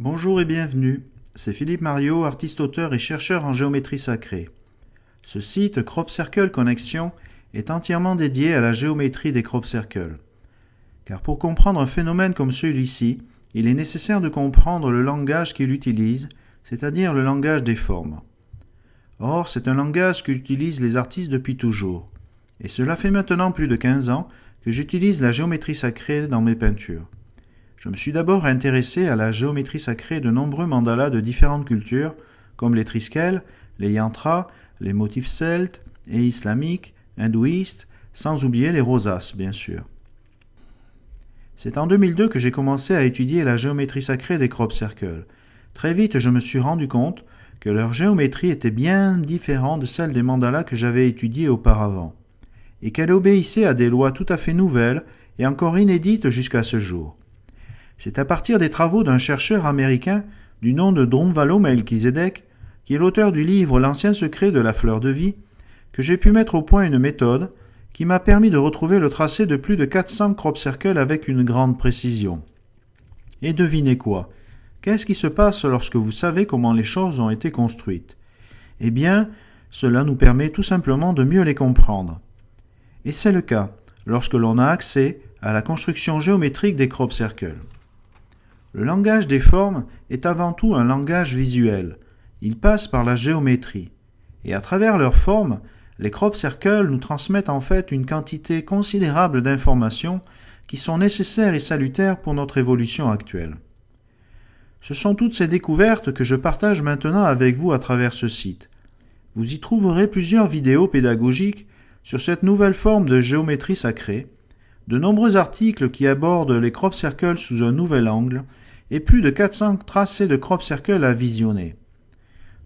Bonjour et bienvenue, c'est Philippe Mariot, artiste-auteur et chercheur en géométrie sacrée. Ce site Crop Circle Connection est entièrement dédié à la géométrie des crop circles. Car pour comprendre un phénomène comme celui-ci, il est nécessaire de comprendre le langage qu'il utilise, c'est-à-dire le langage des formes. Or, c'est un langage qu'utilisent les artistes depuis toujours. Et cela fait maintenant plus de 15 ans que j'utilise la géométrie sacrée dans mes peintures. Je me suis d'abord intéressé à la géométrie sacrée de nombreux mandalas de différentes cultures, comme les triskel, les yantras, les motifs celtes et islamiques, hindouistes, sans oublier les rosaces, bien sûr. C'est en 2002 que j'ai commencé à étudier la géométrie sacrée des crop circles. Très vite, je me suis rendu compte que leur géométrie était bien différente de celle des mandalas que j'avais étudiés auparavant, et qu'elle obéissait à des lois tout à fait nouvelles et encore inédites jusqu'à ce jour. C'est à partir des travaux d'un chercheur américain du nom de Drunvalo Melchizedek, qui est l'auteur du livre L'ancien secret de la fleur de vie, que j'ai pu mettre au point une méthode qui m'a permis de retrouver le tracé de plus de 400 crop circles avec une grande précision. Et devinez quoi? Qu'est-ce qui se passe lorsque vous savez comment les choses ont été construites? Eh bien, cela nous permet tout simplement de mieux les comprendre. Et c'est le cas lorsque l'on a accès à la construction géométrique des crop circles. Le langage des formes est avant tout un langage visuel. Il passe par la géométrie. Et à travers leurs formes, les crop circles nous transmettent en fait une quantité considérable d'informations qui sont nécessaires et salutaires pour notre évolution actuelle. Ce sont toutes ces découvertes que je partage maintenant avec vous à travers ce site. Vous y trouverez plusieurs vidéos pédagogiques sur cette nouvelle forme de géométrie sacrée, de nombreux articles qui abordent les crop circles sous un nouvel angle et plus de 400 tracés de crop circles à visionner.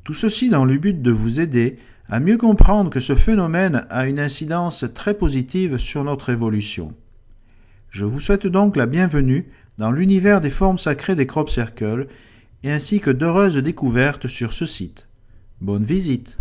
Tout ceci dans le but de vous aider à mieux comprendre que ce phénomène a une incidence très positive sur notre évolution. Je vous souhaite donc la bienvenue dans l'univers des formes sacrées des crop circles et ainsi que d'heureuses découvertes sur ce site. Bonne visite!